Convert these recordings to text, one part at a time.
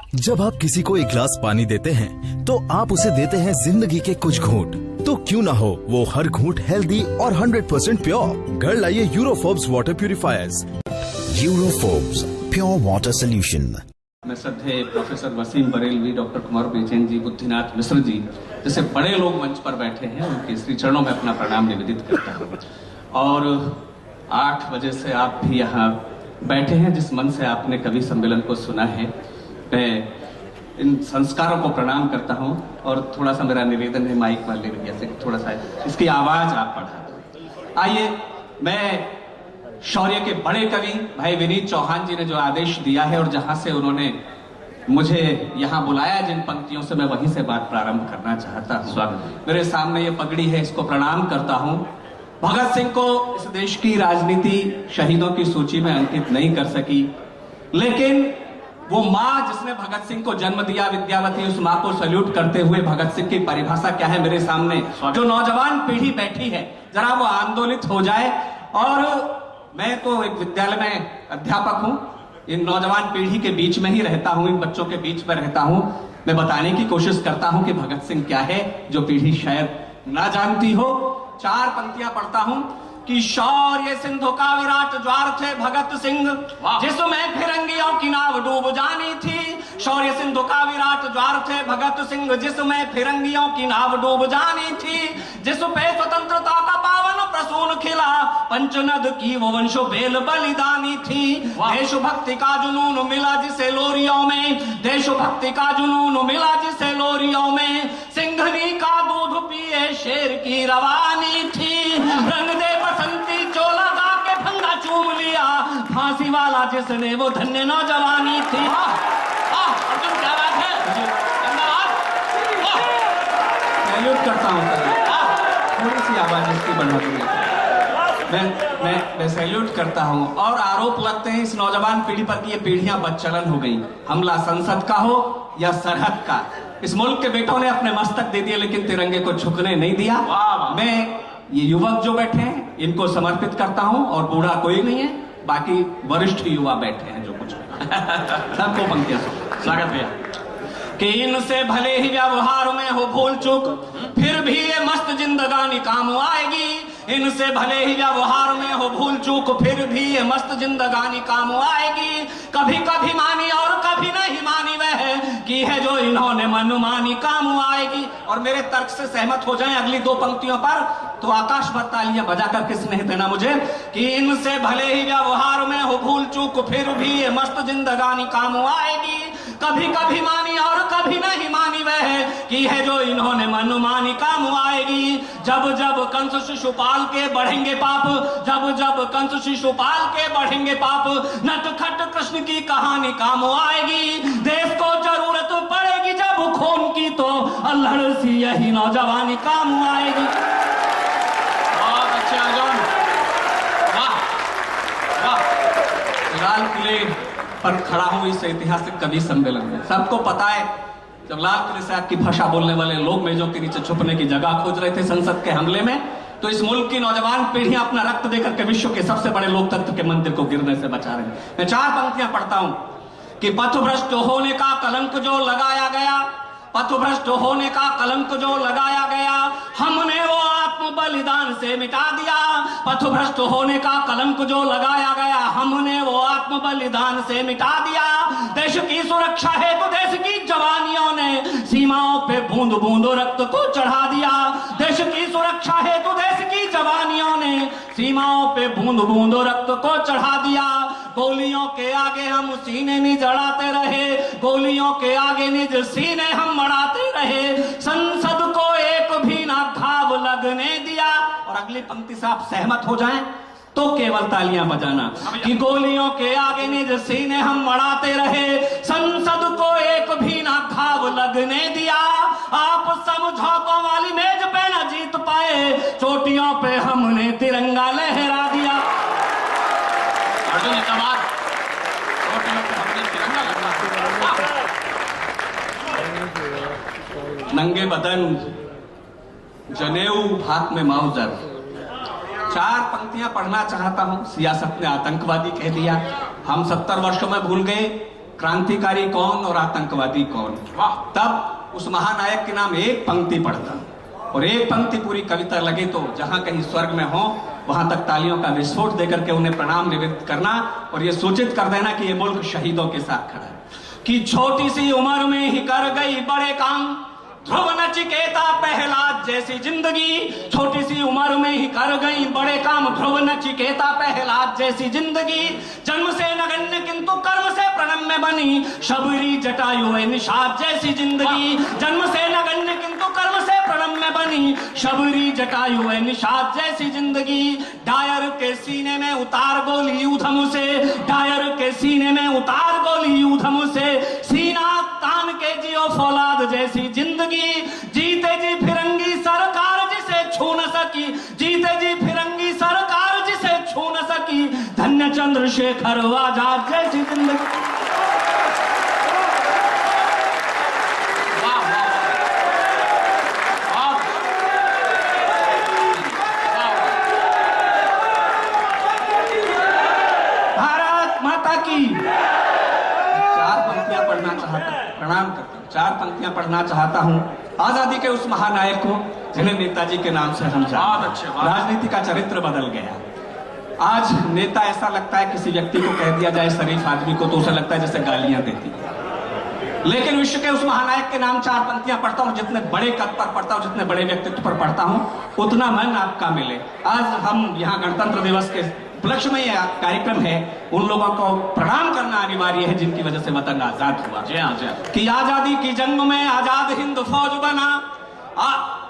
जब आप किसी को एक गिलास पानी देते हैं तो आप उसे देते हैं जिंदगी के कुछ घूंट। तो क्यों ना हो वो हर घूंट हेल्दी और 100% प्योर। घर लाइए Eureka Forbes water purifiers. Eureka Forbes pure water solution. मैं श्रद्धेय प्रोफेसर वसीम बरेलवी, डॉक्टर कुमार बेचैन जी, बुद्धिनाथ मिश्र जी जैसे बड़े लोग मंच पर बैठे हैं, उनके श्री चरणों में अपना प्रणाम निवेदित करता हूँ। और 8 बजे से आप भी यहाँ बैठे हैं, जिस मन से आपने कवि सम्मेलन को सुना है, मैं इन संस्कारों को प्रणाम करता हूँ। और थोड़ा सा मेरा निवेदन है माइक वाले भैया से, थोड़ा सा इसकी आवाज आप बढ़ा। आइए, मैं शौर्य के बड़े कवि भाई विनीत चौहान जी ने जो आदेश दिया है और जहां से उन्होंने मुझे यहाँ बुलाया, जिन पंक्तियों से मैं वहीं से बात प्रारंभ करना चाहता हूँ। मेरे सामने ये पगड़ी है, इसको प्रणाम करता हूँ। भगत सिंह को इस देश की राजनीति शहीदों की सूची में अंकित नहीं कर सकी, लेकिन वो माँ जिसने भगत सिंह को जन्म दिया, विद्यावती, उस माँ को सल्यूट करते हुए भगत सिंह की परिभाषा क्या है मेरे सामने। जो नौजवान पीढ़ी बैठी है, जरा वो आंदोलित हो जाए। और मैं तो एक विद्यालय में अध्यापक हूं, इन नौजवान पीढ़ी के बीच में ही रहता हूं, इन बच्चों के बीच में रहता हूं। मैं बताने की कोशिश करता हूं कि भगत सिंह क्या है, जो पीढ़ी शायद ना जानती हो। 4 पंक्तियां पढ़ता हूं कि शौर्य सिंधु का विराट ज्वार थे भगत सिंह, जिसमें फिरंगियों की नाव डूब जानी थी। शौर्य सिंधु का विराट ज्वार थे भगत सिंह, जिसमें फिरंगियों की नाव डूब जानी थी। जिस पे स्वतंत्रता का पावन प्रसून खिला, पंचनद की वो वंशो बेल बलिदानी थी। देशभक्ति का जुनून मिला जिसे लोरियों में, देशभक्ति का जुनून मिला जिसे लोरियों में। सिंघनी का दूध पिए शेर की रवानी थी। रंग दे बसंती चोला गा के फंदा चूम लिया, फांसी वाला जिसने वो धन्य नौजवानी थी। अर्जुन क्या बात है, सैल्यूट करता हूँ। थोड़ी सी आवाज इसकी बढ़ा दूंगी। मैं सैल्यूट करता हूं। और आरोप लगते हैं इस नौजवान पीढ़ी पर कि ये पीढ़ियां बदचलन हो गई। हमला संसद का हो या सरहद का, इस मुल्क के बेटों ने अपने मस्तक दे दिए, लेकिन तिरंगे को झुकने नहीं दिया। मैं ये युवक जो बैठे हैं इनको समर्पित करता हूं, और बूढ़ा कोई नहीं है, बाकी वरिष्ठ युवा बैठे हैं जो कुछ सबको पंक्तियां स्वागत भैया। कि इनसे भले ही व्यवहार में हो भूल चूक, फिर भी ये मस्त जिंदगानी काम आएगी। इनसे भले ही व्यवहार में हो भूल चूक, फिर भी ये मस्त जिंदगानी काम आएगी। कभी कभी मानी और कभी नहीं मानी वह की है जो इन्होंने मनमानी काम आएगी। और मेरे तर्क से सहमत हो जाएं अगली 2 पंक्तियों पर, तो आकाश भर तालियां बजाकर किस स्नेह देना मुझे। कि इनसे भले ही व्यवहार में हो भूल चूक, फिर भी ये मस्त जिंदगानी काम आएगी। कभी कभी मानी और कभी नहीं मानी वह की है जो इन्होंने मनमानी काम आएगी। जब जब कंस शिशुपाल के बढ़ेंगे पाप, जब जब कंस शिशुपाल के बढ़ेंगे पाप, नटखट कृष्ण की कहानी काम आएगी। देश को जरूरत पड़ेगी जब खून की, तो अल्हड़ सी यही नौजवानी काम आएगी। बहुत अच्छे अर्जुन, वाह वाह। लाल किले पर खड़ा हूं इस ऐतिहासिक कवि सम्मेलन में। सबको पता है जब लाल किले से आपकी भाषा बोलने वाले लोग मेजों के नीचे छुपने की जगह खोज रहे थे संसद के हमले में, तो इस मुल्क की नौजवान पीढ़ियां अपना रक्त देकर के विश्व के सबसे बड़े लोकतंत्र के मंदिर को गिरने से बचा रहे हैं। मैं 4 पंक्तियां पढ़ता हूं कि पथभ्रष्ट होने का कलंक जो लगाया गया, पथभ्रष्ट होने का कलंक जो लगाया गया, हमने वो आत्म बलिदान से मिटा दिया। पथभ्रष्ट होने का कलंक जो लगाया गया, हमने वो आत्म बलिदान से मिटा दिया। देश की सुरक्षा है तो देश की जवानियों ने सीमाओं पे बूंद बूंद रक्त को चढ़ा दिया। देश की सुरक्षा है तो देश की जवानियों ने सीमाओं पे बूंद बूंद रक्त को चढ़ा दिया। गोलियों के आगे हम सीने निज अड़ाते रहे, गोलियों के आगे निज सीने हम मड़ाते रहे। संसद को एक भी ना घाव लगने दिया। और अगली पंक्ति से आप सहमत हो जाएं तो केवल तालियां बजाना। कि गोलियों के आगे निज सीने हम मड़ाते रहे, संसद को एक भी ना घाव लगने दिया। आप समझौतों वाली मेज पे न जीत पाए, चोटियों पे हमने तिरंगा लहरा दिया। अर्जुन जिंदाबाद, चोटियों पे हमने तिरंगा लहरा दिया। नंगे बदन जनेऊ हाथ में माउजर। 4 पंक्तियां पढ़ना चाहता हूं। सियासत ने आतंकवादी कह दिया, हम 70 वर्षों में भूल गए क्रांतिकारी कौन और आतंकवादी कौन। तब उस महानायक के नाम एक पंक्ति पढ़ता और एक पंक्ति पूरी कविता लगे तो जहां कहीं स्वर्ग में हो वहां तक तालियों का विस्फोट देकर के उन्हें प्रणाम निवेदित करना और ये सूचित कर देना कि ये मुल्क शहीदों के साथ खड़ा है। कि छोटी सी उम्र में ही कर गई बड़े काम, ध्रुव नचिकेता प्रहलाद जैसी जिंदगी। छोटी सी उम्र में ही कर गई बड़े काम, ध्रुव नचिकेता प्रहलाद जैसी जिंदगी। जन्म से नगण्य किंतु कर्म से प्रणम्य बनी, शबरी जटायु निषाद जैसी जिंदगी। जन्म से नगण्य किंतु कर्म से प्रणम्य बनी, शबरी जटायु निषाद जैसी जिंदगी। डायर के सीने में उतार गोली ऊधम से, डायर के सीने में उतार गोली ऊधम से। सीना तान के जियो फौलाद जैसी जिंदगी। जीते जी फिरंगी सरकार जिसे छू न सकी, जीते जी फिरंगी सरकार जिसे छू न सकी। धन्य चंद्रशेखर आजाद जैसी जिंदगी। भारत माता की। चार पंक्तियां पढ़ना चाहता, प्रणाम करता हूं, चार पंक्तियां पढ़ना चाहता हूं आजादी के उस महानायक को जिन्हें नेताजी के नाम से हम जानते हैं। राजनीति का चरित्र बदल गया। आज नेता ऐसा लगता है किसी व्यक्ति को कह दिया जाए शरीफ आदमी को तो उसे लगता है जैसे गालियां देती है। लेकिन विश्व के उस महानायक के नाम चार पंक्तियां पढ़ता हूं, जितने बड़े कद पर पढ़ता हूं, जितने बड़े व्यक्तित्व पर पढ़ता हूं, उतना मन आपका मिले। आज हम यहाँ गणतंत्र दिवस के उपलक्ष्य में यह कार्यक्रम है, उन लोगों को प्रणाम करना अनिवार्य है जिनकी वजह से वतन आजाद हुआ। कि आजादी की जंग में आजाद हिंद फौज बना।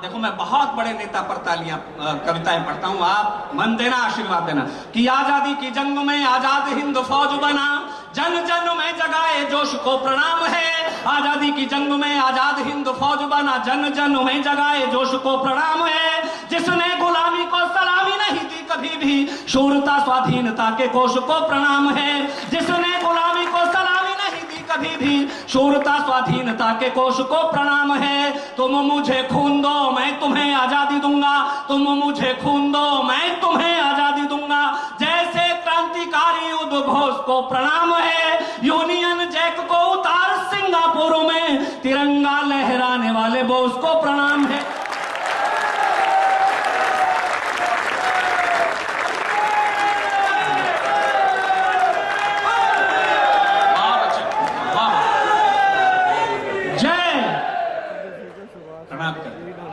देखो मैं बहुत बड़े नेता पर तालियां कविताएं पढ़ता हूं, आप मन देना, आशीर्वाद देना। कि आजादी की जंग में आजाद हिंद फौज बना, जन जन में जगाए जोश को प्रणाम है। आजादी की जंग में आजाद हिंद फौज बना, जन जन में जगाए जोश को प्रणाम है। जिसने गुलामी को सलामी नहीं दी कभी भी, शूरता स्वाधीनता के कोश को प्रणाम है। जिसने गुलामी को सलामी नहीं दी कभी भी, शूरता स्वाधीनता के कोश को प्रणाम है। तुम मुझे खून दो मैं तुम्हें आजादी दूंगा, तुम मुझे खून दो मैं तुम्हें आजादी दूंगा। जैसे क्रांतिकारी उद्घोष को प्रणाम है। यूनियन जैक को उतार सिंगापुर में, तिरंगा लहराने वाले बोस को प्रणाम है।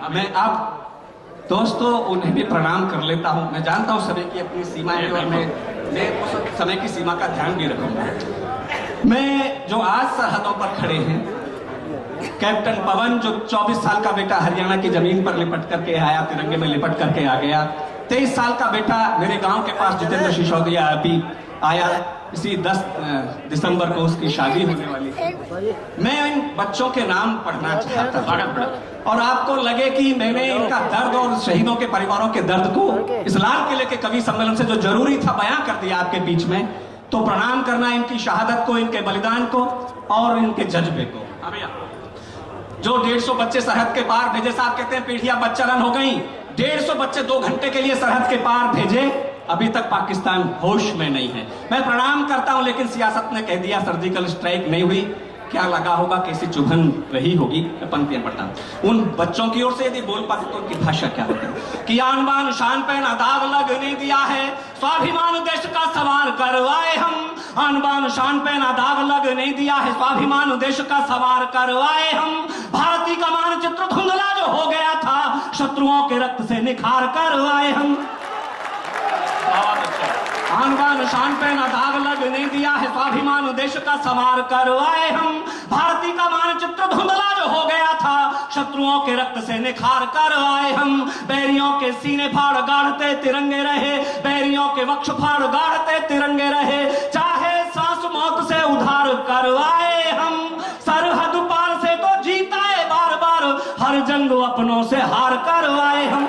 मैं अब दोस्तों उन्हें भी प्रणाम कर लेता हूं। मैं जानता हूं समय की अपनी सीमा है और मैं उस समय की सीमा का ध्यान भी रखूंगा। मैं जो आज सरहदों पर खड़े हैं, कैप्टन पवन जो 24 साल का बेटा हरियाणा की जमीन पर लिपट करके आया, तिरंगे में लिपट करके आ गया। 23 साल का बेटा मेरे गांव के पास जितेंद्र सिसोदिया अभी आया, इसी 10 दिसंबर को उसकी शादी होने वाली है। मैं इन बच्चों के नाम पढ़ना चाहता हूं और आपको लगे कि मैंने इनका दर्द और शहीदों के परिवारों के दर्द को इस लाल किले के कवि सम्मेलन से जो जरूरी था बयां कर दिया आपके बीच में, तो प्रणाम करना इनकी शहादत को, इनके बलिदान को और इनके जज्बे को। जो 150 बच्चे सरहद के पार भेजे, साहब कहते हैं पीढ़ियां बदचलन हो गई। 150 बच्चे 2 घंटे के लिए सरहद के पार भेजे, अभी तक पाकिस्तान होश में नहीं है। मैं प्रणाम करता हूं, लेकिन सियासत ने कह दिया सर्जिकल स्ट्राइक नहीं हुई। क्या लगा होगा, कैसी चुभन रही होगी। मैं पंक्तियां पढ़ता हूं उन बच्चों की ओर से, यदि बोल पाते तो उनकी भाषा क्या होती। कि आन बान शान पे ना दाग लगने दिया है, स्वाभिमान देश का सवार करवाए हम। आन बान शान पे ना दाग लगने दिया है, स्वाभिमान देश का सवार करवाए हम। भारतीय का मानचित्र धुंधला जो हो गया था, शत्रुओं के रक्त से निखार करवाए हम। आन बान शान पे ना दाग लगने दिया है, स्वाभिमान देश का सवार करवाए हम। भारती का मानचित्र धुंधला जो हो गया था, शत्रुओं के रक्त से निखार करवाए हम। बैरियों के सीने फाड़ गाड़ते तिरंगे रहे, बैरियों के वक्ष फाड़ गाड़ते तिरंगे रहे। चाहे सांस मौत से उधार करवाए हम, सरहद पार से तो जीता है बार बार, हर जंग अपनों से हार करवाए हम।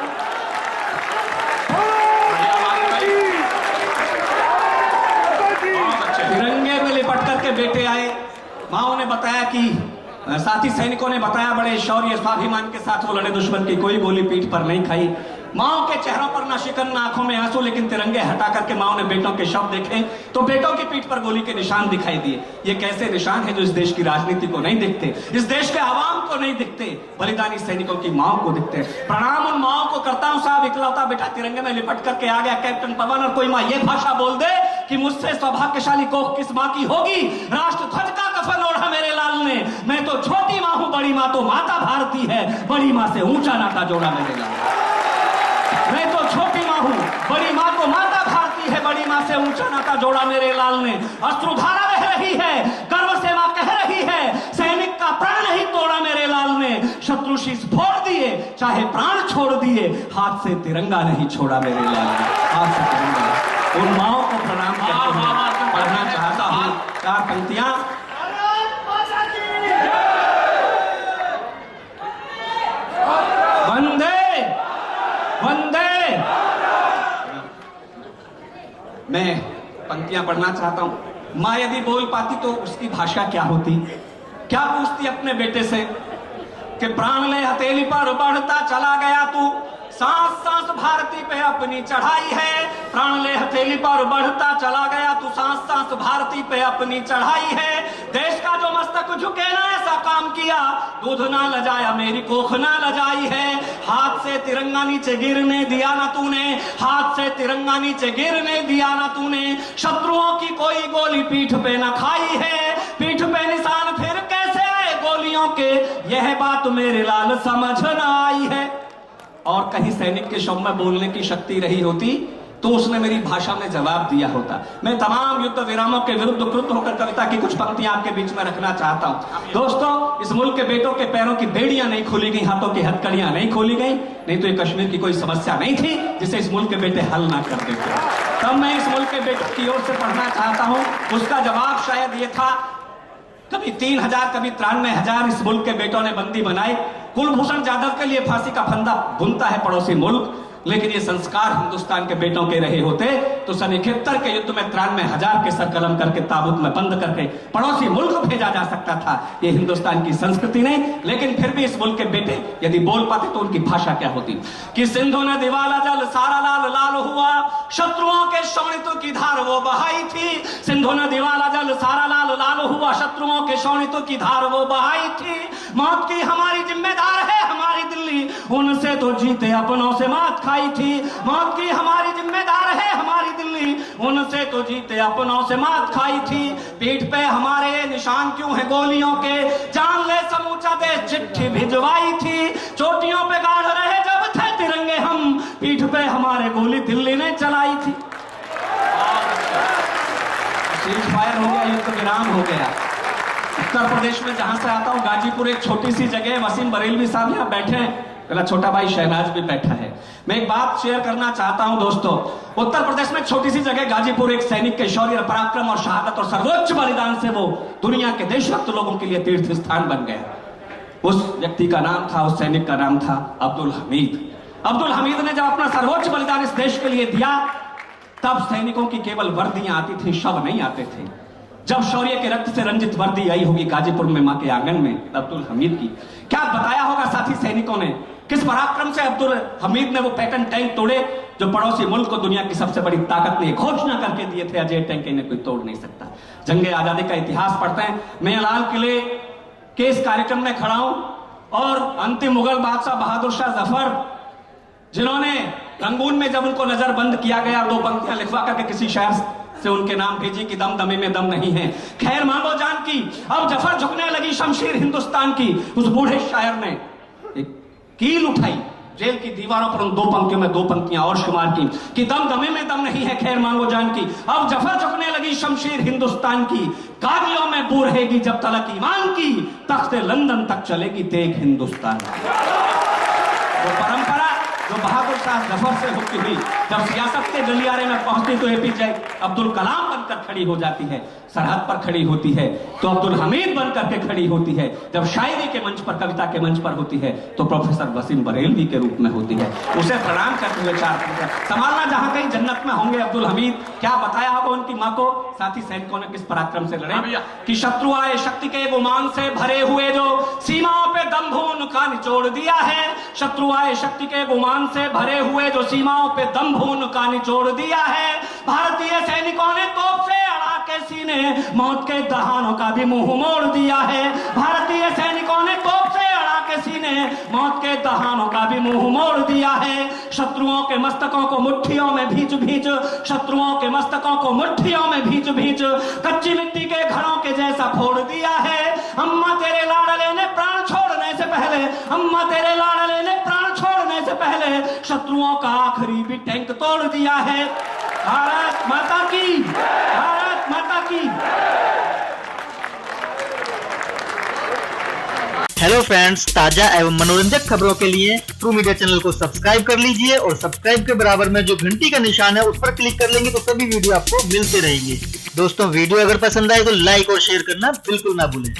तिरंगे में लिपट करके बेटे आए, माओ ने बताया कि साथी सैनिकों ने बताया बड़े शौर्य स्वाभिमान के साथ वो लड़े, दुश्मन की कोई गोली पीठ पर नहीं खाई। माओ के चेहरों पर ना शिकन ना आंखों में आंसू, लेकिन तिरंगे हटा करके माओ ने बेटों के शव देखे तो बेटों की पीठ पर गोली के निशान दिखाई दिए। ये कैसे निशान है जो इस देश की राजनीति को नहीं दिखते, इस देश के आवाम को नहीं दिखते, बलिदानी सैनिकों की माओ को दिखते। प्रणाम उन माओ को करता हूं साहब, इकलौता बेटा तिरंगे में लिपट करके आ गया कैप्टन पवन, और कोई माँ ये भाषा बोल दे कि मुझसे सौभाग्यशाली कोख किस माँ की होगी। राष्ट्र ध्वज का कफन ओढ़ा मेरे लाल ने, मैं तो छोटी माँ हूं, बड़ी माँ तो माता भारती है, बड़ी माँ से ऊंचा नाता जोड़ा मेरे लाल। मैं तो छोटी माँ हूं, बड़ी माँ तो माता भारती है, बड़ी माँ से ऊंचा नाता जोड़ा मेरे लाल ने। अश्रुधारा बह रही है, गर्व से माँ कह रही है, सैनिक का प्राण नहीं तोड़ा मेरे लाल ने। शत्रु शीश फोड़ दिए, चाहे प्राण छोड़ दिए, हाथ से तिरंगा नहीं छोड़ा मेरे लाल ने। हाथ से तिरंगा। उन माओ को प्रणाम करते हुए पढ़ना चाहता हूं 4 पंक्तियां। वंदे वंदे। मैं पंक्तियां पढ़ना चाहता हूं। माँ यदि बोल पाती तो उसकी भाषा क्या होती, क्या पूछती अपने बेटे से कि प्राण ले हथेली पर बढ़ता चला गया तू, सांस सांस भारती पे अपनी चढ़ाई है। प्राण ले हथेली पर बढ़ता चला गया तू, सांस सांस भारती पे अपनी चढ़ाई है। देश का जो मस्तक झुके ना ऐसा काम किया, दूध ना लजाया मेरी कोख ना लजाई है। हाथ से तिरंगा नीचे गिरने दिया ना तूने, हाथ से तिरंगा नीचे गिरने दिया ना तूने। शत्रुओं की कोई गोली पीठ पे ना खाई है, पीठ पे निशान फिर कैसे आए गोलियों के, यह बात मेरे लाल समझ ना आई है। और कहीं सैनिक के शव में बोलने की शक्ति रही होती तो उसने मेरी भाषा में जवाब दिया होता। मैं तमाम युद्ध विरामों के विरुद्ध क्रुद्ध होकर कविता की कुछ पंक्तियां आपके बीच में रखना चाहता हूं। दोस्तों, इस मुल्क के बेटों के पैरों की बेड़ियां नहीं खोली गई, हाथों की हथकड़ियां नहीं खोली गई, नहीं तो ये कश्मीर की कोई समस्या नहीं थी जिसे इस मुल्क के बेटे हल ना कर देते। तब मैं इस मुल्क के बेटों की ओर से पढ़ना चाहता हूं। उसका जवाब शायद ये था, कभी 3000 कभी 93,000 इस मुल्क के बेटों ने बंदी बनाए। कुलभूषण जाधव के लिए फांसी का फंदा बुनता है पड़ोसी मुल्क, लेकिन ये संस्कार हिंदुस्तान के बेटों के रहे होते तो सन 71 के युद्ध में 93,000 के सर कलम करके ताबूत में बंद करके पड़ोसी मुल्क भेजा जा सकता था। ये हिंदुस्तान की संस्कृति नहीं, लेकिन फिर भी इस मुल्क के बेटे यदि बोल पाते तो उनकी भाषा क्या होती कि सिंधु ने दिवाला जल सारा लाल लाल हुआ, शत्रुओं के शोणित की धार वो बहाई थी। सिंधु ने दिवाला जल सारा लाल लाल हुआ, शत्रुओं के शोणित की धार वो बहाई थी। मौत की हमारी जिम्मेदार है हमारी दिल्ली, उनसे तो जीते अपनों से मात खाई थी। मौत की हमारी जिम्मेदार है हमारी दिल्ली, उनसे तो जीते अपनों से मात खाई थी। पीठ पे हमारे निशान क्यों है गोलियों के, जान ले समूचा देश चिट्ठी भिजवाई थी। चोटियों पे गाड़ रहे जब थे तिरंगे हम, पीठ पे हमारे गोली दिल्ली ने चलाई थी। सीज फायर हो गया, युद्ध विराम हो गया। उत्तर प्रदेश में जहां से आता हूं, गाजीपुर एक छोटी सी जगह, वसीम बरेलवी साहब यहाँ बैठे हैं, मेरा छोटा भाई शहनाज भी बैठा है। मैं एक बात शेयर करना चाहता हूं दोस्तों। उत्तर प्रदेश में छोटी सी जगह गाजीपुर एक सैनिक के शौर्य, पराक्रम और शहादत और सर्वोच्च बलिदान से वो दुनिया के देशभक्त लोगों के लिए तीर्थ स्थान बन गया। उस व्यक्ति का नाम था, उस सैनिक का नाम था अब्दुल हमीद। अब्दुल हमीद ने जब अपना सर्वोच्च बलिदान इस देश के लिए दिया, तब सैनिकों की केवल वर्दियां आती थी, शव नहीं आते थे। जब शौर्य के रक्त से रंजित वर्दी आई होगी गाजीपुर में मां के आंगन में अब्दुल हमीद की, क्या बताया होगा साथी सैनिकों ने, किस पराक्रम से अब्दुल हमीद ने वो पैटर्न टैंक तोड़े जो पड़ोसी मुल्क को दुनिया की सबसे बड़ी ताकत ने घोषणा करके दिए थे, अजय टैंक इन्हें कोई तोड़ नहीं सकता। जंगे आजादी का इतिहास पढ़ते हैं। मैं लाल किले के इस कार्यक्रम में खड़ा हूं और अंतिम मुगल बादशाह बहादुर शाह जफर, जिन्होंने रंगून में जब उनको नजरबंद किया गया, 2 पंक्तियां लिखवा करके किसी शायर से उनके नाम भेजी कि दम दमे में दम नहीं है, खैर मांगो जान की, अब जफर झुकने लगी शमशीर हिंदुस्तान की। उस बूढ़े शायर ने एक कील उठाई, जेल की दीवारों पर उन 2 पंक्तियों में 2 पंक्तियां और शुमार की कि दम दमे में दम नहीं है, खैर मांगो जान की, अब जफर झुकने लगी शमशीर हिंदुस्तान की। कादियों में बू रहेगी जब तलक ईमान की, तख्ते लंदन तक चलेगी तेग हिंदुस्तान। वो परंपरा जो बहादुर शाह जफर से होती हुई जब सियासत के गलियारे में पहुंचती तो एपीजे अब्दुल कलाम बनकर खड़ी हो जाती है, सरहद पर खड़ी होती है तो अब्दुल हमीद बनकर के खड़ी होती है, जब शायरी के मंच पर, कविता के मंच पर होती है तो प्रोफेसर वसीम बरेलवी के रूप में होती है। उसे प्रणाम करते हुए चार संभालना जहां कहीं जन्नत में होंगे अब्दुल हमीद। क्या बताया होगा उनकी मां को, साथी सैनिकों ने किस पराक्रम से लड़े कि शत्रु आए शक्ति के गुमान से भरे हुए जो सीमाओं पे दम्भ उनका निचोड़ दिया है। शत्रु आए शक्ति के गुमान से भरे हुए जो सीमाओं पे दम्भ उनका निचोड़ दिया है। भारतीय सैनिकों ने तोप से अड़ा के सीने मौत के दहानों का भी मुंह मोड़ दिया है। भारतीय सैनिकों ने तोप से अड़ा के सीने मौत के दहानों का भी मुंह मोड़ दिया है। शत्रुओं के मस्तकों को मुट्ठियों में भींच भींच, शत्रुओं के मस्तकों को मुट्ठियों में भींच भींच कच्ची मिट्टी के घरों के जैसा फोड़ दिया है। अम्मा तेरे लाडले ने प्राण छोड़ने से पहले, अम्मा तेरे लाडले ने प्राण छोड़ने से पहले शत्रुओं का आखिरी भी टैंक तोड़ दिया है। भारत माता की, भारत माता की। हेलो फ्रेंड्स, ताजा एवं मनोरंजक खबरों के लिए ट्रू मीडिया चैनल को सब्सक्राइब कर लीजिए और सब्सक्राइब के बराबर में जो घंटी का निशान है उस पर क्लिक कर लेंगे तो सभी वीडियो आपको मिलते रहेंगे। दोस्तों, वीडियो अगर पसंद आए तो लाइक और शेयर करना बिल्कुल ना भूलें।